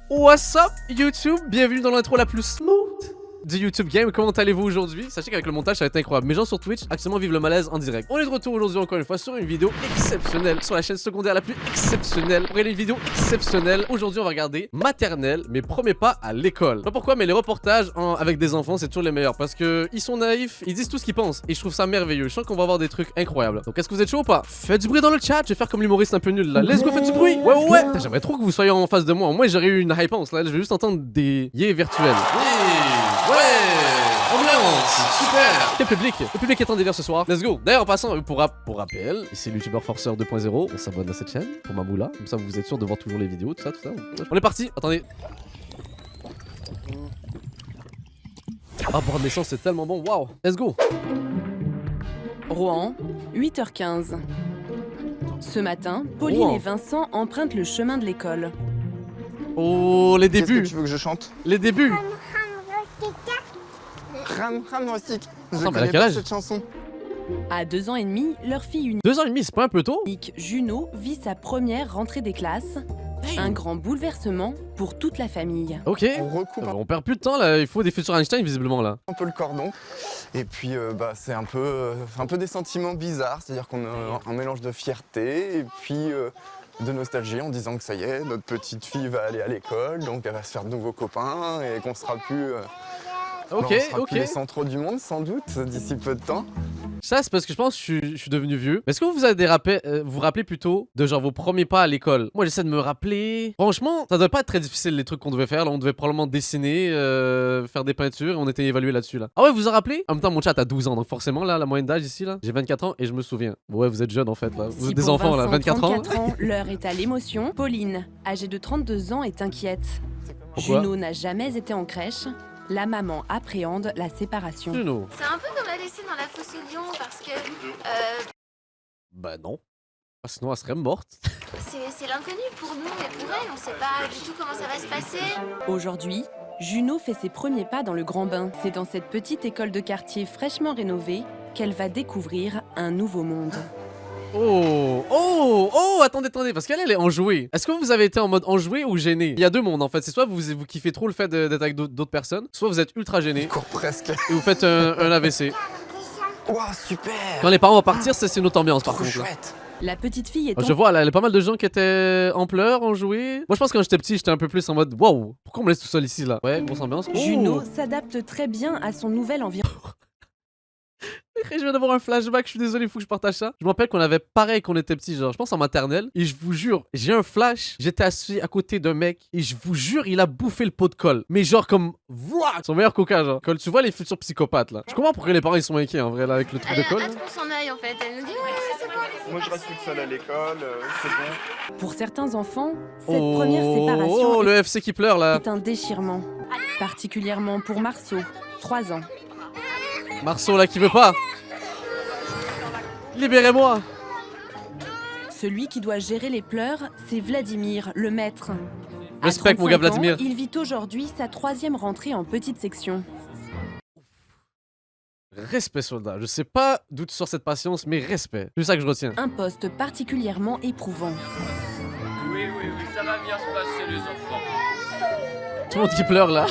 What's up YouTube? Bienvenue dans l'intro la plus smooth du YouTube Game. Comment allez-vous aujourd'hui? Sachez qu'avec le montage ça va être incroyable. Mes gens sur Twitch actuellement vivent le malaise en direct. On est de retour aujourd'hui encore une fois sur une vidéo exceptionnelle sur la chaîne secondaire la plus exceptionnelle. Pour regarder une vidéo exceptionnelle, aujourd'hui on va regarder maternelle, mes premiers pas à l'école. Pas pourquoi, mais les reportages avec des enfants c'est toujours les meilleurs parce que ils sont naïfs, ils disent tout ce qu'ils pensent et je trouve ça merveilleux. Je sens qu'on va avoir des trucs incroyables. Donc est-ce que vous êtes chaud ou pas? Faites du bruit dans le chat, je vais faire comme l'humoriste un peu nul là. Let's go, faites du bruit. Ouais. J'aimerais trop que vous soyez en face de moi. Moi j'aurais eu une hypance là, je vais juste entendre des yé virtuels. Ouais. Ambiance, super. Quel public? Le public est en délire ce soir. Let's go. D'ailleurs en passant, pour rappel, c'est le youtubeur forceur 2.0. On s'abonne à cette chaîne pour ma moula. Comme ça vous êtes sûr de voir toujours les vidéos, tout ça. On est parti. Attendez. Ah, bord de naissance c'est tellement bon. Waouh. Let's go. Rouen, 8h15. Ce matin, Pauline Rouen. et Vincent empruntent le chemin de l'école. Oh, les Qu'est-ce débuts. que tu veux que je chante? Les débuts. Ram rustique. Je Attends, mais elle a connais quel pas âge? cette chanson. À 2 ans et demi, leur fille 2 ans et demi, c'est pas un peu tôt? unique, Juno, vit sa première rentrée des classes. Un grand bouleversement pour toute la famille. Ok. On recoupe On perd plus de temps là, il faut des futurs Einstein visiblement là. un peu le cordon. Et puis c'est un peu des sentiments bizarres. C'est-à-dire qu'on a un mélange de fierté et puis de nostalgie en disant que ça y est, notre petite fille va aller à l'école, donc elle va se faire de nouveaux copains et qu'on sera plus... Ok, on sera ok. plus les centraux du monde sans doute d'ici peu de temps. Ça, c'est parce que je pense que je suis devenu vieux. Est-ce que vous avez vous rappelez plutôt de genre vos premiers pas à l'école? Moi, j'essaie de me rappeler. Franchement, ça doit pas être très difficile les trucs qu'on devait faire. Là, on devait probablement dessiner, faire des peintures et on était évalué là-dessus là. Ah ouais, vous en rappelez? En même temps, mon chat a 12 ans, donc forcément là, la moyenne d'âge ici là, j'ai 24 ans et je me souviens. Ouais, vous êtes jeune en fait là. Vous Si êtes des pour enfants là, Vincent, 24 ans. 34 ans, l'heure est à l'émotion. Pauline, âgée de 32 ans, est inquiète. Pourquoi? Juno n'a jamais été en crèche. La maman appréhende la séparation. Juno. C'est un peu comme la laisser dans la fosse au lion parce que Bah non. Ah, sinon, elle serait morte. c'est l'inconnu pour nous et pour elle. On sait pas du tout comment ça va se passer. Aujourd'hui, Juno fait ses premiers pas dans le grand bain. C'est dans cette petite école de quartier fraîchement rénovée qu'elle va découvrir un nouveau monde. Oh, attendez, parce qu'elle est enjouée. Est-ce que vous avez été en mode enjoué ou gêné? Il y a deux mondes en fait. C'est soit vous kiffez trop le fait d'être avec d'autres personnes, soit vous êtes ultra gêné Il court presque. et vous faites un AVC. Ouah, super. Quand les parents vont partir, c'est une autre ambiance par Trop contre. Là. chouette. La petite fille est Je vois, là, il y a pas mal de gens qui étaient en pleurs, enjoués. Moi, je pense que quand j'étais petit, j'étais un peu plus en mode waouh, pourquoi on me laisse tout seul ici là? Ouais, grosse ambiance. Juno s'adapte très bien à son nouvel environnement. Je viens d'avoir un flashback, je suis désolé, il faut que je partage ça. Je me rappelle qu'on avait pareil quand on était petit, genre je pense en maternelle. Et je vous jure, j'ai un flash, j'étais assis à côté d'un mec et je vous jure, il a bouffé le pot de colle. Mais genre comme, voilà, son meilleur coca genre. Quand tu vois les futurs psychopathes là. Je comprends pourquoi les parents ils sont inquiets en vrai là avec le truc Elle de colle. a hâte qu'on s'en aille en fait. Elle nous dit ouais, c'est bon. Moi je reste toute seule à l'école, c'est bon. Pour certains enfants, cette première séparation Oh, le FC qui pleure là. est un déchirement. Particulièrement pour Marceau, 3 ans. Marceau là qui veut pas. Libérez-moi. Celui qui doit gérer les pleurs, c'est Vladimir, le maître. À Respect, mon gars 35 ans, Vladimir. il vit aujourd'hui sa 3e rentrée en petite section. Respect soldat, je sais pas d'où tu sors cette patience, mais respect. C'est ça que je retiens. Un poste particulièrement éprouvant. Oui, ça va bien se passer les enfants. Tout le monde qui pleure là.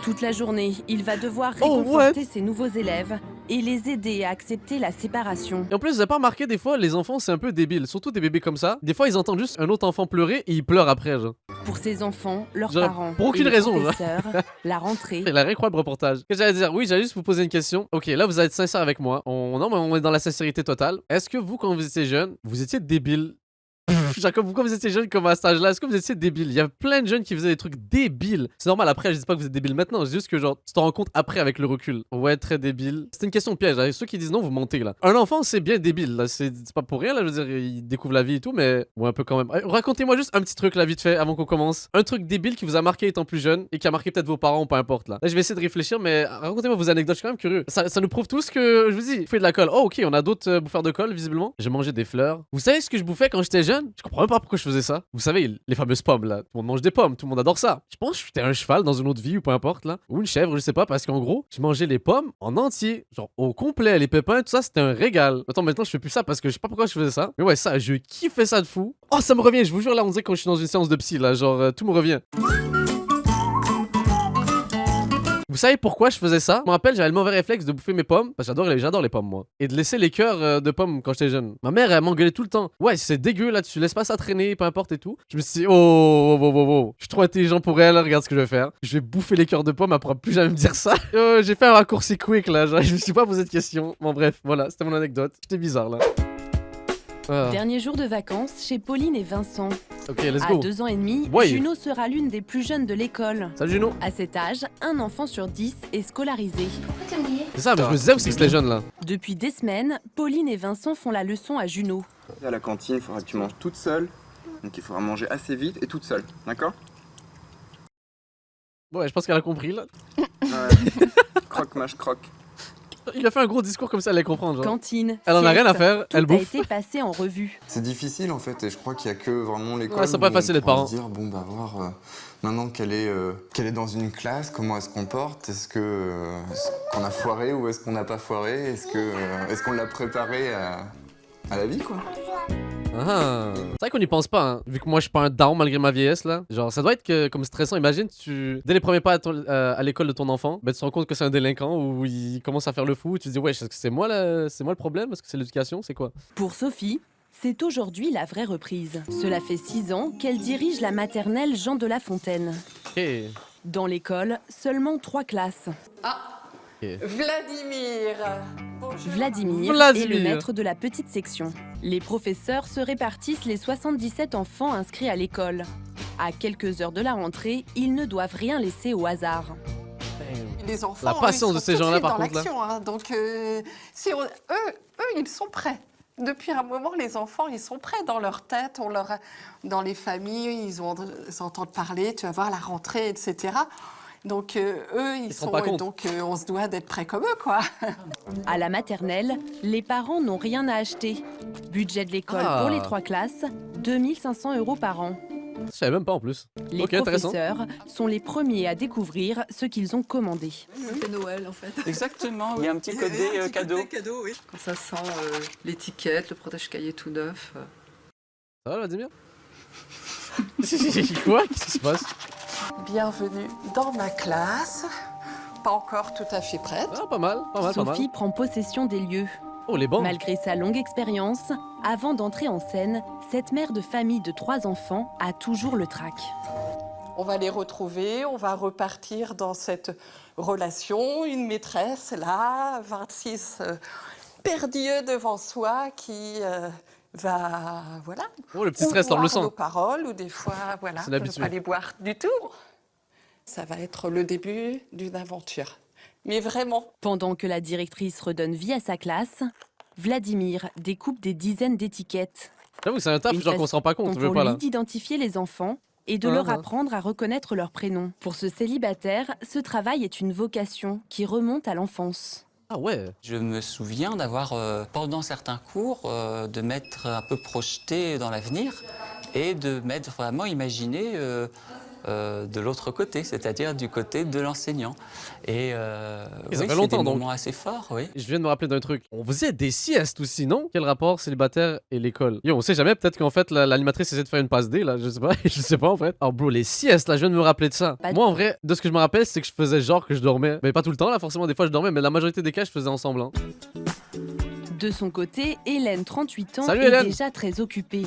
Toute la journée, il va devoir Oh, réconforter ses nouveaux élèves et les aider à accepter la séparation. Et en plus, vous avez pas remarqué, des fois, les enfants, c'est un peu débile. Surtout des bébés comme ça. Des fois, ils entendent juste un autre enfant pleurer et ils pleurent après, genre. Pour ses enfants, leurs Genre, parents pour aucune et les raison, là. professeurs, la rentrée. C'est un incroyable reportage. Qu'est-ce que j'allais dire? Oui, j'allais juste vous poser une question. Ok, là, vous allez être sincère avec moi. Non, mais on est dans la sincérité totale. Est-ce que vous, quand vous étiez jeune, vous étiez débile? Genre, comme vous, quand vous étiez jeune, comme à cet âge-là, est-ce que vous étiez débile? Il y a plein de jeunes qui faisaient des trucs débiles. C'est normal, après, je dis pas que vous êtes débile maintenant, je dis juste que genre, tu t'en rends compte après avec le recul. Ouais, très débile. C'est une question de piège, hein. Ceux qui disent non, vous mentez là. Un enfant, c'est bien débile, là. C'est pas pour rien, là, je veux dire, il découvre la vie et tout, mais ouais, un peu quand même. Racontez-moi juste un petit truc là, vite fait, avant qu'on commence. Un truc débile qui vous a marqué étant plus jeune et qui a marqué peut-être vos parents, peu importe là. Là, je vais essayer de réfléchir, mais racontez-moi vos anecdotes, je suis quand même curieux. Ça nous prouve tous que, je vous dis, vous faites de la colle. Oh, ok, on a d'autres bouffeurs de colle, visiblement. J'ai mangé des fleurs. Vous savez ce que je bouffais quand j'étais jeune? Je comprends même pas pourquoi je faisais ça. Vous savez, les fameuses pommes là. Tout le monde mange des pommes, tout le monde adore ça. Je pense que j'étais un cheval dans une autre vie ou peu importe là. Ou une chèvre, je sais pas, parce qu'en gros, je mangeais les pommes en entier. Genre au complet, les pépins, tout ça, c'était un régal. Attends, maintenant je fais plus ça parce que je sais pas pourquoi je faisais ça. Mais ouais, ça, je kiffais ça de fou. Oh, ça me revient, je vous jure là, on dirait quand je suis dans une séance de psy là. Genre, tout me revient. Vous savez pourquoi je faisais ça? Je me rappelle, j'avais le mauvais réflexe de bouffer mes pommes, parce que j'adore les pommes moi. Et de laisser les cœurs de pommes quand j'étais jeune. Ma mère, elle m'engueulait tout le temps. Ouais, c'est dégueu là, tu laisses pas ça traîner, peu importe et tout. Je me suis dit, oh. Je suis trop intelligent pour elle, regarde ce que je vais faire. Je vais bouffer les cœurs de pommes, elle pourra plus jamais me dire ça. J'ai fait un raccourci quick là, genre, je me suis pas posé de questions. Bon bref, voilà, c'était mon anecdote. J'étais bizarre là. Dernier jour de vacances chez Pauline et Vincent. Ok, let's À go. 2 ans et demi, Ouais. Juno sera l'une des plus jeunes de l'école. Salut Juno. À cet âge, un enfant sur 10 est scolarisé. Pourquoi t'es oublié? C'est ça, mais je me disais aussi que c'était jeune là. Depuis des semaines, Pauline et Vincent font la leçon à Juno. À la cantine, il faudra que tu manges toute seule. Donc il faudra manger assez vite et toute seule, d'accord? Ouais, je pense qu'elle a compris là. Croque, mâche, croque. Il a fait un gros discours comme ça, elle allait comprendre. Genre. Cantine. Elle en a rien à sieste, faire, elle tout a bouffe. été passé en revue. C'est difficile en fait, et je crois qu'il y a que vraiment l'école. Ouais, c'est pas où facile on d'être pourra parent. se dire, bon bah voir, maintenant qu'elle est dans une classe, comment elle se comporte, est-ce qu'on a foiré ou est-ce qu'on n'a pas foiré, est-ce qu'on l'a préparé à la vie quoi. Ah. C'est vrai qu'on n'y pense pas, hein. Vu que moi je suis pas un daron malgré ma vieillesse là. Genre ça doit être comme stressant. Imagine dès les premiers pas à l'école de ton enfant, ben, tu te rends compte que c'est un délinquant ou il commence à faire le fou. Tu te dis ouais, est-ce que c'est moi le problème? Est-ce que c'est l'éducation? C'est quoi? Pour Sophie, c'est aujourd'hui la vraie reprise. Cela fait 6 ans qu'elle dirige la maternelle Jean de La Fontaine. Ok. Dans l'école, seulement 3 classes. Vladimir. Vladimir est Vladimir. le maître de la petite section. Les professeurs se répartissent les 77 enfants inscrits à l'école. À quelques heures de la rentrée, ils ne doivent rien laisser au hasard. Les enfants, La patience eux, ils de sont ces tout de gens-là, suite par dans contre, là. l'action, hein. Donc, eux, ils sont prêts. Depuis un moment, les enfants, ils sont prêts dans leur tête. Dans les familles, ils entendent parler, tu vas voir la rentrée, etc. Donc, eux, ils se rendent pas compte. donc, on se doit d'être prêts comme eux, quoi. À la maternelle, les parents n'ont rien à acheter. Budget de l'école Ah. pour les 3 classes, 2500 € par an. Je savais même pas en plus. Les Ok, intéressant. professeurs sont les premiers à découvrir ce qu'ils ont commandé. C'est Noël en fait. Exactement, il y a un petit côté cadeau. Cadeau, oui. Quand ça sent l'étiquette, le protège-cahier tout neuf. Ça va Vladimir? Quoi? Qu'est-ce qui se passe? Bienvenue dans ma classe. Pas encore tout à fait prête. Ah, pas mal. Sophie prend possession des lieux. Oh, les bancs. Malgré sa longue expérience, avant d'entrer en scène, cette mère de famille de 3 enfants a toujours le trac. On va les retrouver, on va repartir dans cette relation. Une maîtresse, là, 26 perdus devant soi qui va, voilà. Oh, le petit ou stress, on le boire sent. nos paroles, ou des fois, voilà, C'est ne l'habitude. pas les boire du tout. Ça va être le début d'une aventure. Mais vraiment. Pendant que la directrice redonne vie à sa classe, Vladimir découpe des dizaines d'étiquettes. J'avoue, c'est un taf, Une genre qu'on se rend pas compte, tu veux pour pas lui là. d'identifier les enfants et de leur Ah. apprendre à reconnaître leurs prénoms. Pour ce célibataire, ce travail est une vocation qui remonte à l'enfance. Ah ouais. Je me souviens d'avoir, pendant certains cours, de m'être un peu projeté dans l'avenir et de m'être vraiment imaginé de l'autre côté, c'est-à-dire du côté de l'enseignant. Et, ça oui, fait c'est longtemps, des donc. moments assez forts, oui. Je viens de me rappeler d'un truc. On faisait des siestes aussi, non? Quel rapport célibataire et l'école? Yo, on sait jamais, peut-être qu'en fait l'animatrice essaie de faire une passe D là, je sais pas, je sais pas en fait. Oh bro, les siestes là, je viens de me rappeler de ça. Pas- Moi en vrai, de ce que je me rappelle, c'est que je faisais genre que je dormais. Mais pas tout le temps là, forcément, des fois je dormais, mais la majorité des cas je faisais ensemble. Hein. De son côté, Hélène, 38 ans, Salut, est Hélène. déjà très occupée.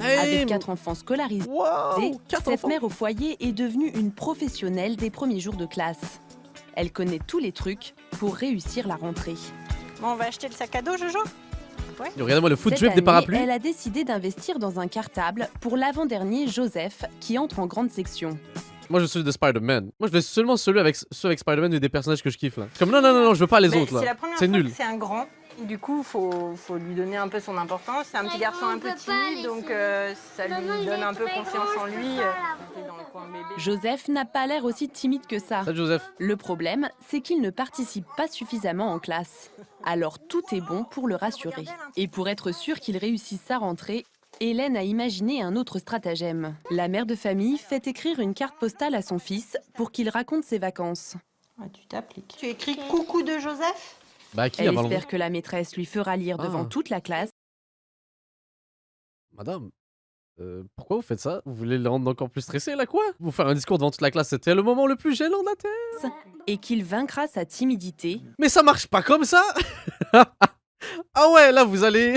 Hey, Avec 4 enfants scolarisés, Wow, 4 cette enfants. mère au foyer est devenue une professionnelle des premiers jours de classe. Elle connaît tous les trucs pour réussir la rentrée. Bon, on va acheter le sac à dos, Jojo? Yo, regardez-moi le foot Cette drip des année, parapluies. elle a décidé d'investir dans un cartable pour l'avant-dernier Joseph qui entre en grande section. Moi je suis celui de Spider-Man. Moi je vais seulement ceux avec Spider-Man et des personnages que je kiffe là. Comme non, je veux pas les Mais autres là. c'est la première C'est fois nul. que c'est un grand. Et du coup, faut lui donner un peu son importance. C'est un petit Mais garçon non, un on peu peut pas timide, laisser. donc ça Maman, lui il donne est un peu très confiance grand, en je lui. peux pas Il est dans le coin bébé. Joseph n'a pas l'air aussi timide que ça. Salut Joseph. Le problème, c'est qu'il ne participe pas suffisamment en classe. Alors tout est bon pour le rassurer. Et pour être sûr qu'il réussisse sa rentrée, Hélène a imaginé un autre stratagème. La mère de famille fait écrire une carte postale à son fils pour qu'il raconte ses vacances. Ah, tu t'appliques. Tu écris coucou de Joseph? Bah, qui Elle avant espère que la maîtresse lui fera lire devant toute la classe. Madame, pourquoi vous faites ça? Vous voulez le rendre encore plus stressé, là, quoi? Vous faire un discours devant toute la classe, c'était le moment le plus gênant de la Terre. Et qu'il vaincra sa timidité. Mais ça marche pas comme ça. Ah ouais, là, vous allez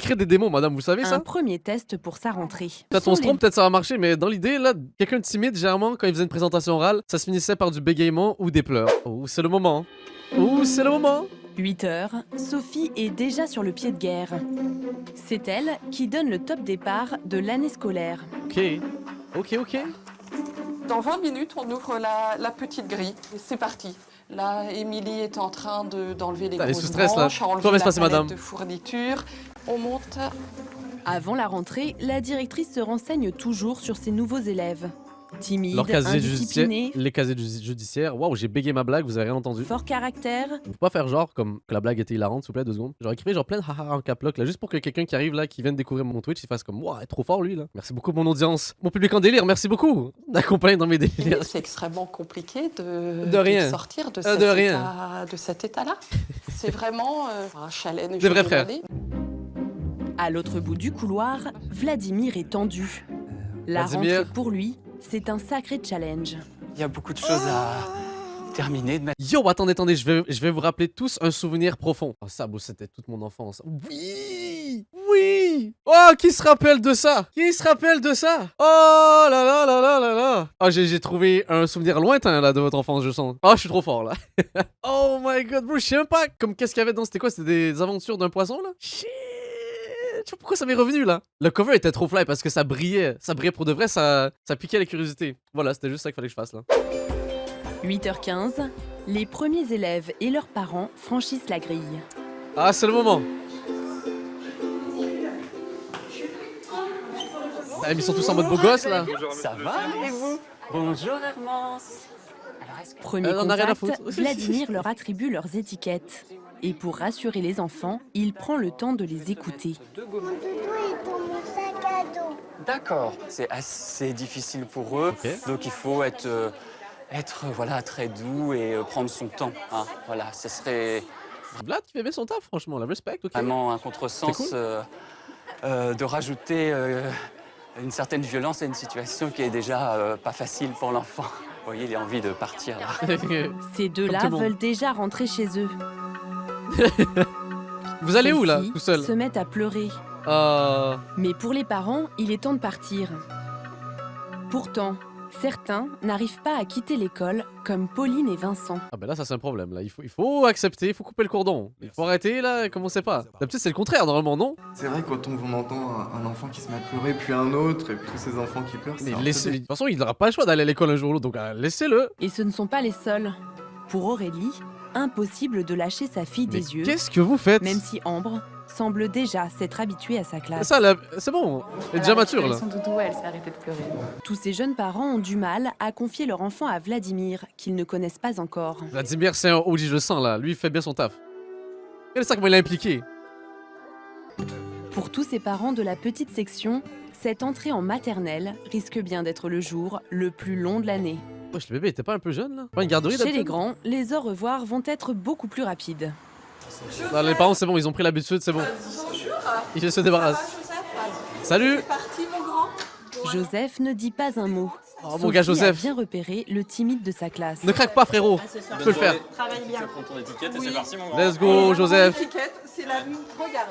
créer des démons, madame, vous savez ça? Un premier test pour sa rentrée. Peut-être on se trompe, peut-être ça va marcher, mais dans l'idée, là, quelqu'un de timide, généralement, quand il faisait une présentation orale, ça se finissait par du bégaiement ou des pleurs. Oh, c'est le moment. Oh, c'est le moment. 8 heures, Sophie est déjà sur le pied de guerre. C'est elle qui donne le top départ de l'année scolaire. Ok. Dans 20 minutes, on ouvre la petite grille. C'est parti. Là, Émilie est en train d'enlever les Elle est grosses sous stress, là. branches, enlever Comment va se la passer, palette madame? de fourniture. On monte. Avant la rentrée, la directrice se renseigne toujours sur ses nouveaux élèves. Timide, Leur casier judiciaire, indiscipliné, les casiers judiciaires. Waouh, j'ai bégayé ma blague, vous avez rien entendu. fort caractère. Faut pas faire genre comme que la blague était hilarante, s'il vous plaît, 2 secondes. Genre écrivez genre plein de haha en cap lock là, juste pour que quelqu'un qui arrive là, qui vient de découvrir mon Twitch, il fasse comme waouh, trop fort lui là. Merci beaucoup mon audience, mon public en délire, merci beaucoup d'accompagner dans mes délires. C'est extrêmement compliqué de rien. sortir de, De cet état-là. C'est vraiment un challenge. Des vrais frères. journalier. À l'autre bout du couloir, Vladimir est tendu. La Vladimir. rentrée pour lui, c'est un sacré challenge. Il y a beaucoup de choses à terminer de Yo, attendez, je vais vous rappeler tous un souvenir profond. Oh ça, bon, c'était toute mon enfance. Oui. Oh, qui se rappelle de ça? Qui se rappelle de ça? Oh là là là là là là. Oh, j'ai trouvé un souvenir lointain là de votre enfance, je sens. Oh, je suis trop fort là. Oh my god, bro, je sais même pas comme qu'est-ce qu'il y avait dedans. C'était quoi? C'était des aventures d'un poisson là? Shit. Je sais pas pourquoi ça m'est revenu là. Le cover était trop fly parce que ça brillait pour de vrai, ça piquait la curiosité. Voilà, c'était juste ça qu'il fallait que je fasse là. 8h15, les premiers élèves et leurs parents franchissent la grille. Ah, c'est le moment. Ah, mais ils sont tous en mode beau gosse là. Ça va et vous? Bonjour Hermance. Premier on a rien à contact, foutre. Vladimir leur attribue leurs étiquettes. Et pour rassurer les enfants, il prend le temps de les écouter. D'accord. C'est assez difficile pour eux, Ok. donc il faut être voilà, très doux et prendre son temps. Hein. Voilà, ce serait Vlad qui fait bien son taf, franchement, la respect, ok. vraiment un contresens C'est de rajouter une certaine violence à une situation qui est déjà pas facile pour l'enfant. Vous voyez, il a envie de partir là. Ces deux-là Comme tout le monde. veulent déjà rentrer chez eux. Vous allez où là, Celles-ci tout seul? se mettent à pleurer. Mais pour les parents, il est temps de partir. Pourtant, certains n'arrivent pas à quitter l'école, comme Pauline et Vincent. Ah ben là, ça c'est un problème là. Il faut accepter, il faut couper le cordon. Il faut arrêter là, commencez pas. D'habitude c'est le contraire normalement, non? C'est vrai quand on entend un enfant qui se met à pleurer, puis un autre, et puis tous ces enfants qui pleurent, Mais c'est un peu laissez. De toute façon, il n'aura pas le choix d'aller à l'école un jour ou l'autre, donc laissez-le. Et ce ne sont pas les seuls. Pour Aurélie, impossible de lâcher sa fille Mais des yeux, qu'est-ce que vous faites? même si Ambre semble déjà s'être habituée à sa classe. Ça là, c'est bon. Elle est déjà mature là. Son doudou, elle s'est arrêtée de pleurer. Tous ces jeunes parents ont du mal à confier leur enfant à Vladimir, qu'ils ne connaissent pas encore. Vladimir, c'est un OG, je le sens là. Lui, il fait bien son taf. Regardez ça, comment il est impliqué. Pour tous ces parents de la petite section, cette entrée en maternelle risque bien d'être le jour le plus long de l'année. Wesh, le bébé était pas un peu jeune là? Pas une garderie Chez les d'habitude? grands, les au revoir vont être beaucoup plus rapides. Non, les parents, c'est bon, ils ont pris l'habitude, c'est bon. Ils se débarrassent. Salut! C'est parti, mon grand. Joseph ne dit pas un mot. Oh, mon Sophie gars a Joseph. bien repéré le timide de sa classe. Ne craque pas, frérot. Tu peux le faire. Travaille bien. Prends ton étiquette et c'est parti mon grand. Let's go, Joseph. L'étiquette, c'est la regarde.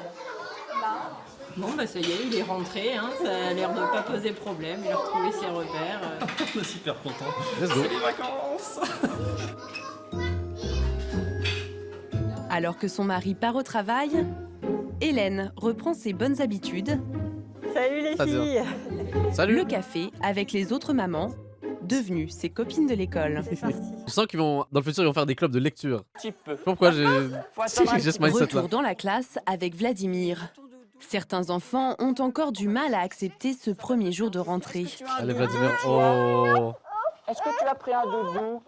Bon, bah ça y est, il est rentré, hein. Ça a l'air de pas poser problème. Il a retrouvé ses repères. On est super content. Let's go. Les vacances. Alors que son mari part au travail, Hélène reprend ses bonnes habitudes, Salut les C'est-à-dire filles. Salut. le café avec les autres mamans, devenues ses copines de l'école. Je sens qu'ils vont, dans le futur, ils vont faire des clubs de lecture. Petit peu. Je sais pas pourquoi j'ai Faut attendre un j'ai ce mindset là. Retour dans la classe avec Vladimir. Certains enfants ont encore du mal à accepter ce premier jour de rentrée. Allez, Vladimir. Oh. Est-ce que tu as pris un doudou?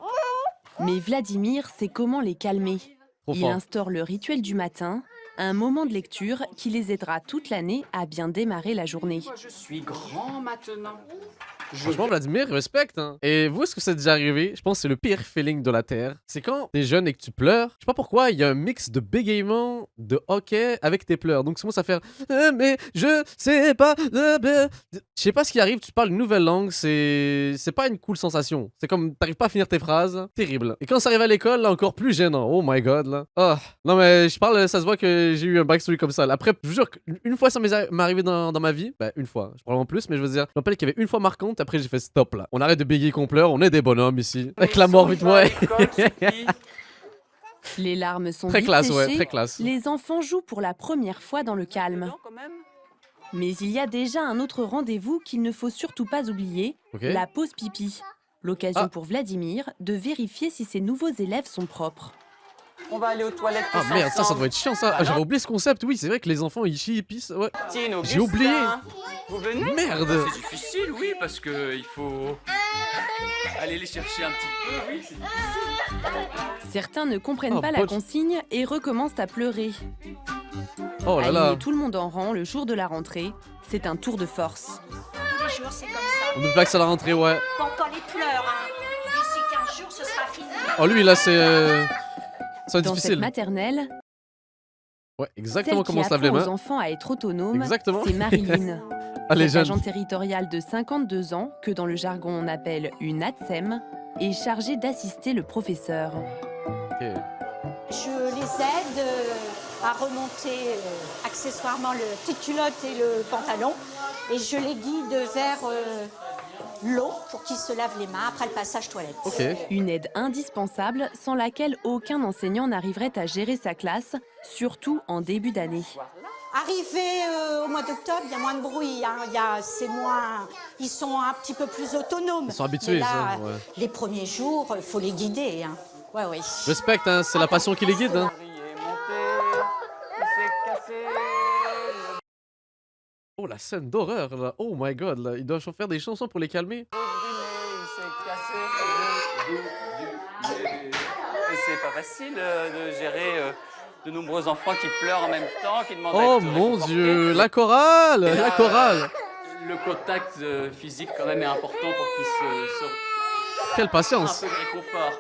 Mais Vladimir sait comment les calmer. Trop Il fort. instaure le rituel du matin, un moment de lecture qui les aidera toute l'année à bien démarrer la journée. Je suis grand maintenant. Franchement, Vladimir, respect, hein. Et vous, est-ce que c'est déjà arrivé? Je pense que c'est le pire feeling de la Terre. C'est quand t'es jeune et que tu pleures. Je sais pas pourquoi, il y a un mix de bégaiement, de hockey avec tes pleurs. Donc, c'est moi, ça fait mais je sais pas. Je sais pas ce qui arrive, tu parles une nouvelle langue, c'est pas une cool sensation. C'est comme t'arrives pas à finir tes phrases. Terrible. Et quand ça arrive à l'école, là, encore plus gênant. Oh my god, là. Ah. Non, mais je parle, ça se voit que j'ai eu un backstory comme ça. Là. Après, je vous jure qu'une fois, ça m'est arrivé dans ma vie. Ben, une fois. Je parle en plus, mais je veux dire, je me rappelle qu'il y avait une fois marquante. Après, j'ai fait stop là. On arrête de bégayer qu'on pleure, on est des bonhommes ici. Avec la mort, vite, ouais. Les larmes sont Très vite classe, séchées, ouais, très classe. les enfants jouent pour la première fois dans le calme. Mais il y a déjà un autre rendez-vous qu'il ne faut surtout pas oublier, Ok. la pause pipi. L'occasion Ah. pour Vladimir de vérifier si ses nouveaux élèves sont propres. On va aller aux toilettes. Ah merde, ça doit être chiant ça. Ah, j'avais oublié ce concept, oui, c'est vrai que les enfants ils chient, ils pissent, ouais. J'ai oublié. Vous venez? Merde. C'est difficile, oui, parce que il faut aller les chercher un petit peu, oui. C'est difficile. Certains ne comprennent Oh, pas la poche. consigne et recommencent à pleurer. Oh là là. Aligner tout le monde en rang le jour de la rentrée, c'est un tour de force. Tous les jours, c'est comme ça. On nous plaque à la rentrée, ouais. Bon, pas les pleurs, hein. D'ici 15 jours, ce sera fini. Oh lui là c'est ça va être Dans cette difficile. maternelle, Ouais, exactement celle comment on qui se lave les apprend aux mains. enfants à être autonomes, Exactement. c'est Marilyn. Ah les Cette jeunes. agent territoriale de 52 ans, que dans le jargon on appelle une ATSEM, est chargée d'assister le professeur. Ok. Je les aide à remonter accessoirement le petite culotte et le pantalon. Et je les guide vers l'eau pour qu'ils se lavent les mains après le passage toilette. Ok. Une aide indispensable sans laquelle aucun enseignant n'arriverait à gérer sa classe, surtout en début d'année. Arrivé au mois d'octobre, il y a moins de bruit, hein. C'est moins, ils sont un petit peu plus autonomes. Ils sont habitués, Mais là, ça, ouais. les premiers jours, il faut les guider. Hein. Ouais, ouais. Respect, hein, c'est la passion qui les guide. Hein. Marie est montée, il s'est cassé. Oh la scène d'horreur là. Oh my god là. Ils doivent faire des chansons pour les calmer. Il s'est cassé. Et c'est pas facile de gérer de nombreux enfants qui pleurent en même temps, qui demandent à Oh être mon réconfortés. dieu, la chorale, Et là, la chorale. Le contact physique quand même est important pour qu'ils se Quelle un patience. peu de réconfort.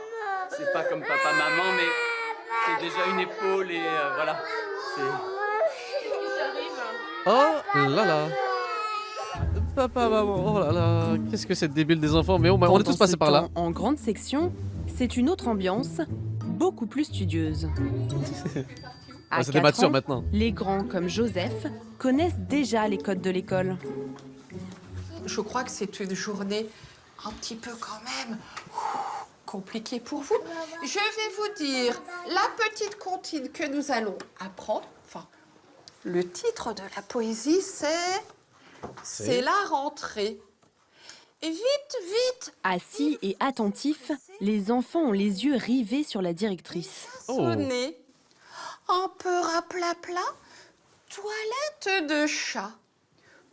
C'est pas comme papa-maman, mais c'est déjà une épaule et voilà. C'est... Oh là là. Papa, maman, oh là là. Qu'est-ce que c'est débile des enfants. Mais oh, on est Pendant tous passés ce par là. temps, en grande section, c'est une autre ambiance, beaucoup plus studieuse. À Ah, c'est des 4 matures ans, maintenant. les grands comme Joseph connaissent déjà les codes de l'école. Je crois que c'est une journée un petit peu quand même compliquée pour vous. Je vais vous dire, la petite comptine que nous allons apprendre, enfin, le titre de la poésie, c'est la rentrée. Et vite, vite, Assis et attentifs, les enfants ont les yeux rivés sur la directrice. Oh. sonner, un peu raplapla, toilette de chat,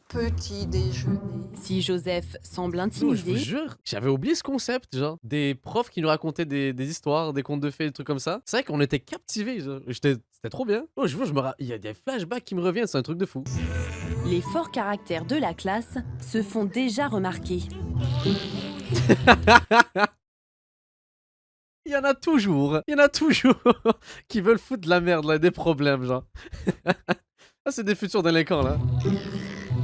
petit déjeuner. Si Joseph semble Oh, je vous intimidé, jure, j'avais oublié ce concept, genre. Des profs qui nous racontaient des histoires, des contes de fées, des trucs comme ça. C'est vrai qu'on était captivés, genre. C'était trop bien. Oh, je vois, il y a des flashbacks qui me reviennent, c'est un truc de fou. les forts caractères de la classe se font déjà remarquer. Il y en a toujours qui veulent foutre de la merde, là, des problèmes, genre. Ah, c'est des futurs délinquants, là.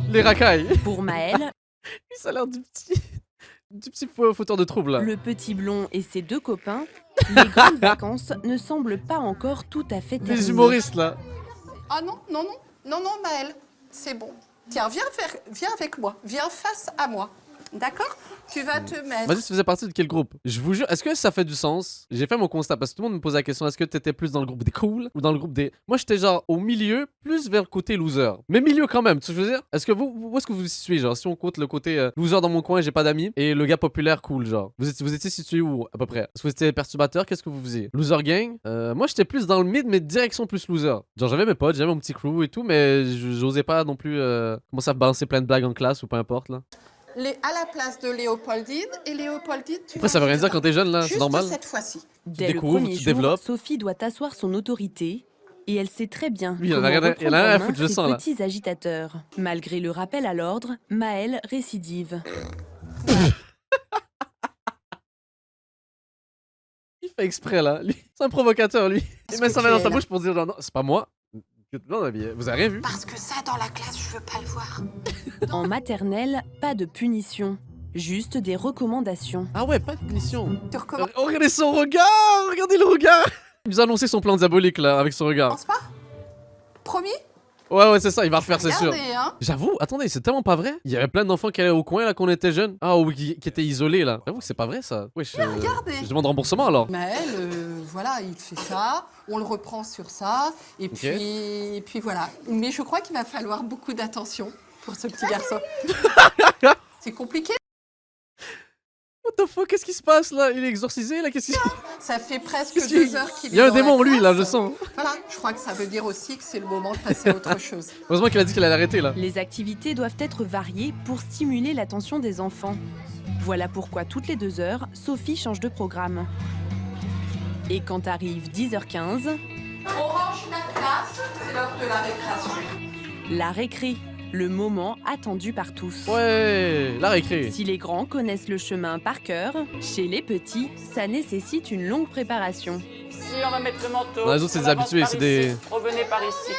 Les racailles. Pour Maël, Lui, ça a l'air du petit fauteur de trouble, là. le petit blond et ses deux copains, les grandes vacances ne semblent pas encore tout à fait terminées. Les humoristes, là. Ah non, non, non, non, non, Maëlle, c'est bon. Tiens, viens avec moi, viens face à moi. D'accord? Tu vas te mettre. Vas-y, tu faisais partie de quel groupe? Je vous jure, est-ce que ça fait du sens? J'ai fait mon constat parce que tout le monde me pose la question, est-ce que t'étais plus dans le groupe des cool ou dans le groupe des... Moi, j'étais genre au milieu, plus vers le côté loser. Mais milieu quand même, tu sais ce que je veux dire? Est-ce que où est-ce que vous vous situez, genre, si on compte le côté loser dans mon coin, j'ai pas d'amis, et le gars populaire cool, genre. Vous étiez situé où, à peu près? Est-ce que vous étiez perturbateur? Qu'est-ce que vous faisiez? Loser gang? Moi, j'étais plus dans le mid, mais direction plus loser. Genre, j'avais mes potes, j'avais mon petit crew et tout, mais j'osais pas non plus commencer à balancer plein de blagues en classe ou peu importe, là. À la place de Léopoldine, et Léopoldine, tu Après, ça veut rien dire quand t'es jeune, là, c'est juste normal. cette fois-ci. Dès le découvres, premier tu jour, développes. Sophie doit asseoir son autorité Et elle sait très bien Lui, il en a comment rien à- il en a reprendre rien à en main foutre, je ces sens, là. petits agitateurs. Malgré le rappel à l'ordre, Maëlle récidive. Il fait exprès là. Lui, c'est un provocateur lui. Il met que sa tu main dans es sa là. bouche pour dire non, non, c'est pas moi. Non, mais vous avez rien vu. Parce que ça, dans la classe, je veux pas le voir. En maternelle, pas de punition, juste des recommandations. Ah ouais, pas de punition. Tu recommences Oh, regardez son regard. Regardez le regard. Il nous a annoncé son plan diabolique là avec son regard. pas Promis? Ouais, c'est ça, il va refaire, c'est sûr. Regardez, hein. J'avoue, attendez, c'est tellement pas vrai. Il y avait plein d'enfants qui allaient au coin là quand on était jeunes. Ah oui, qui étaient isolés là. J'avoue que c'est pas vrai ça. Wesh, Regardez. je demande remboursement alors. Maël, voilà, il fait ça, on le reprend sur ça, et puis voilà. Mais je crois qu'il va falloir beaucoup d'attention pour ce petit garçon. C'est compliqué. What the fuck, qu'est-ce qui se passe là? Il est exorcisé là, qu'est-ce qui se passe? Ça fait presque Qu'est-ce 2 qu'il- heures qu'il est Il y a un dans la démon en lui là, classe. je sens. Voilà, je crois que ça veut dire aussi que c'est le moment de passer à autre chose. Heureusement qu'il a dit qu'il allait arrêter là. Les activités doivent être variées pour stimuler l'attention des enfants. Voilà pourquoi toutes les 2 heures, Sophie change de programme. Et quand arrive 10h15, On range la classe, c'est l'heure de la récréation. la récré, le moment attendu par tous. Ouais, la récré. Si les grands connaissent le chemin par cœur, chez les petits, ça nécessite une longue préparation. Si on va mettre le manteau. Non, les autres, c'est on des avance habitués, par c'est ici. des- Revenez par ici.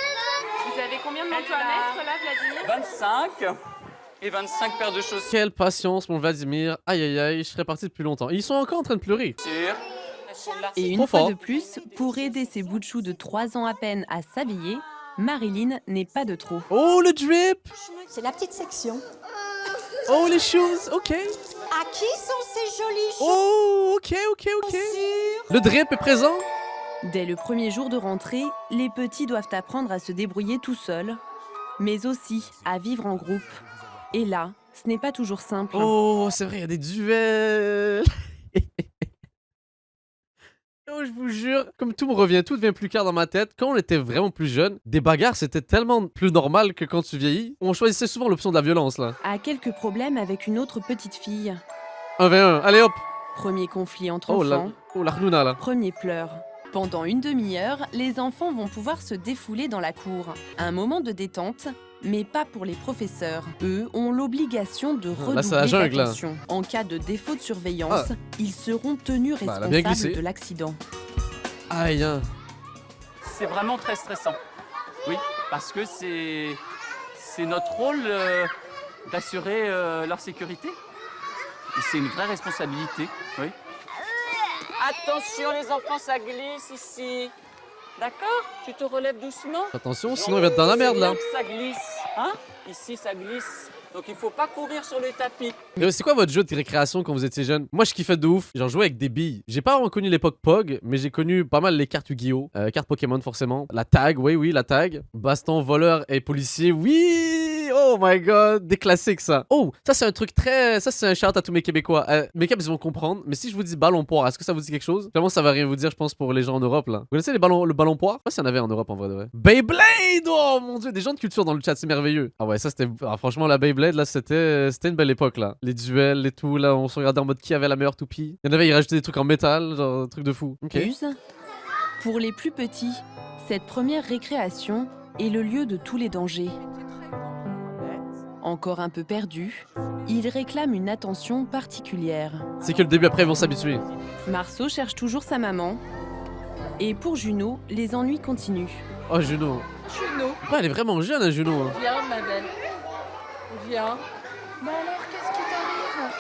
Vous avez combien de manteaux à mettre là, Vladimir 25 et 25 paires de chaussures. Quelle patience, mon Vladimir. Aïe aïe aïe, je serais parti depuis longtemps. Ils sont encore en train de pleurer. Et une Trop fois fort. de plus, pour aider ses bouts de chou de 3 ans à peine à s'habiller, Marilyn n'est pas de trop. Oh le drip. C'est la petite section. Oh les shoes, ok. À qui sont ces jolies choses? Oh, ok. Le drip est présent. Dès le premier jour de rentrée, les petits doivent apprendre à se débrouiller tout seuls, mais aussi à vivre en groupe. Et là, ce n'est pas toujours simple. Oh, c'est vrai, il y a des duels. Oh, je vous jure, comme tout me revient, tout devient plus clair dans ma tête. Quand on était vraiment plus jeune, des bagarres c'était tellement plus normal que quand tu vieillis. On choisissait souvent l'option de la violence là. A quelques problèmes avec une autre petite fille. 1v1, allez hop. Premier conflit entre Oh enfants, la rnouna là. premier pleur. Pendant une demi-heure, les enfants vont pouvoir se défouler dans la cour. Un moment de détente, mais pas pour les professeurs. Eux ont l'obligation de Là, c'est la redoubler jungle, là. d'attention. En cas de défaut de surveillance, ils seront tenus Bah, elle a bien glissé. responsables de l'accident. Aïe hein. C'est vraiment très stressant. Oui, parce que c'est notre rôle d'assurer leur sécurité. Et c'est une vraie responsabilité. Oui. Attention les enfants, ça glisse ici. D'accord? Tu te relèves doucement. Attention, sinon il va être dans la merde là. Ça glisse. Hein? Ici, ça glisse. Donc il faut pas courir sur le tapis. C'est quoi votre jeu de récréation quand vous étiez jeune? Moi je kiffais de ouf, j'en jouais avec des billes. J'ai pas vraiment connu l'époque POG, mais j'ai connu pas mal les cartes Yu-Gi-Oh! Cartes Pokémon forcément. La tag, oui, la tag. Baston, voleur et policier, oui! Oh my god, des classiques ça. Oh, ça c'est un truc très... Ça c'est un shout à tous mes Québécois. Mes Québécois ils vont comprendre, mais si je vous dis ballon poire, est-ce que ça vous dit quelque chose? Clairement ça va rien vous dire je pense pour les gens en Europe là. Vous connaissez le ballon poire? Je sais pas s'il y en avait en Europe en vrai de vrai. Beyblade! Oh mon dieu, des gens de culture dans le chat, c'est merveilleux. Ah ouais, ça c'était... Ah, franchement la Beyblade là c'était une belle époque là. Les duels et tout là, on se regardait en mode qui avait la meilleure toupie. Il y en avait, ils rajoutaient des trucs en métal, genre un truc de fou. Ok. Use. Pour les plus petits, cette première récréation est le lieu de tous les dangers. Encore un peu perdus, ils réclament une attention particulière. C'est que le début après ils vont s'habituer. Marceau cherche toujours sa maman. Et pour Juno, les ennuis continuent. Oh Juno. Juno, Ouais, elle est vraiment jeune hein, Juno. hein. viens ma belle. Viens. Mais alors, qu'est-ce qui t'arrive?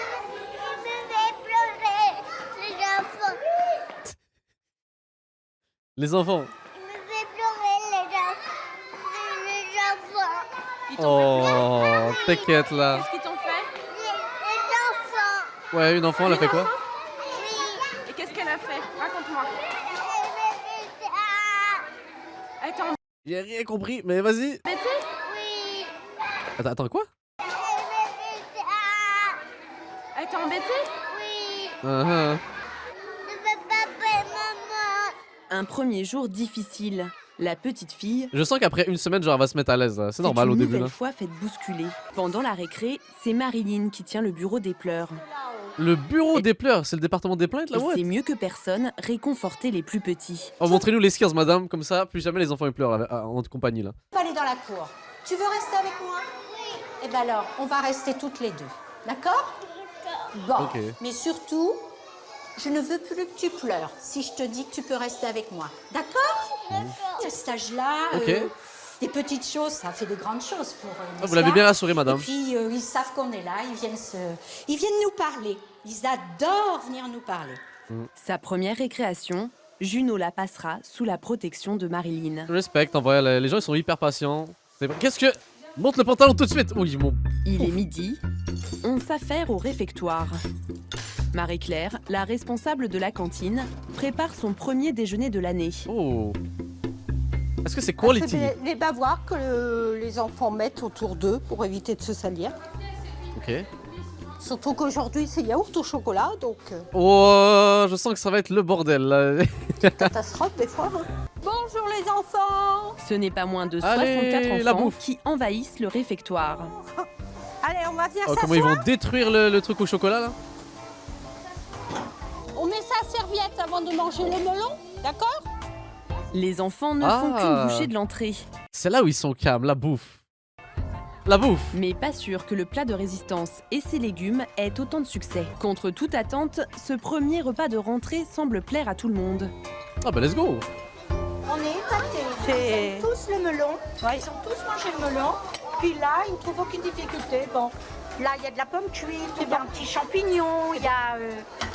Les enfants. Ils t'ont fait Oh, t'inquiète là. Qu'est-ce qu'ils t'ont fait Ouais, une enfant, elle a fait quoi? Et qu'est-ce qu'elle a fait? Raconte-moi. Elle t'a J'ai rien compris, mais vas-y. embêté? Attends, quoi? Elle t'a embêté? Ah, Un premier jour difficile. La petite fille Je sens qu'après une semaine, genre, elle va se mettre à l'aise. Là. C'est normal une au début. nouvelle Là. fois faite bousculer. Pendant la récré, c'est Marilyn qui tient le bureau des pleurs. Le bureau des pleurs, c'est le département des plaintes là, Et what? c'est mieux que personne réconforter les plus petits. Oh, montrez-nous les skills, madame, comme ça, plus jamais les enfants ils pleurent en votre compagnie là. On va aller dans la cour. Tu veux rester avec moi? Eh bien alors, on va rester toutes les deux. D'accord? Bon. Ok. Mais surtout, je ne veux plus que tu pleures si je te dis que tu peux rester avec moi. D'accord? À cet âge-là, Ok. des petites choses, ça fait de grandes choses pour eux. Ah, n'est-ce vous l'avez pas? bien rassuré, madame. Et puis, ils savent qu'on est là, ils viennent nous parler. Ils adorent venir nous parler. Sa première récréation, Juno la passera sous la protection de Marilyn. Je respecte, en vrai, les gens ils sont hyper patients. Qu'est-ce que. Monte le pantalon tout de suite! Oui, mon. Il est midi, on s'affaire au réfectoire. Marie-Claire, la responsable de la cantine, prépare son premier déjeuner de l'année. Oh. Est-ce que c'est quality? C'est les bavoirs que les enfants mettent autour d'eux pour éviter de se salir. Ok. Surtout qu'aujourd'hui, c'est yaourt au chocolat, donc Oh, je sens que ça va être le bordel là. catastrophe des fois. Hein. Bonjour les enfants! Ce n'est pas moins de Allez, 64 la enfants bouffe. qui envahissent le réfectoire. Allez, on va venir Oh, s'asseoir. comment ils vont détruire le truc au chocolat là? On met sa serviette avant de manger le melon, d'accord? Les enfants ne Ah. font qu'une bouchée de l'entrée. C'est là où ils sont calmes, la bouffe. La bouffe! Mais pas sûr que le plat de résistance et ses légumes aient autant de succès. Contre toute attente, ce premier repas de rentrée semble plaire à tout le monde. Ah bah let's go! On est épatés. Ils aiment tous le melon. Ils ont tous mangé le melon. Puis là, ils ne trouvent aucune difficulté. Bon, là, il y a de la pomme cuite, il y a un petit champignon, il y a...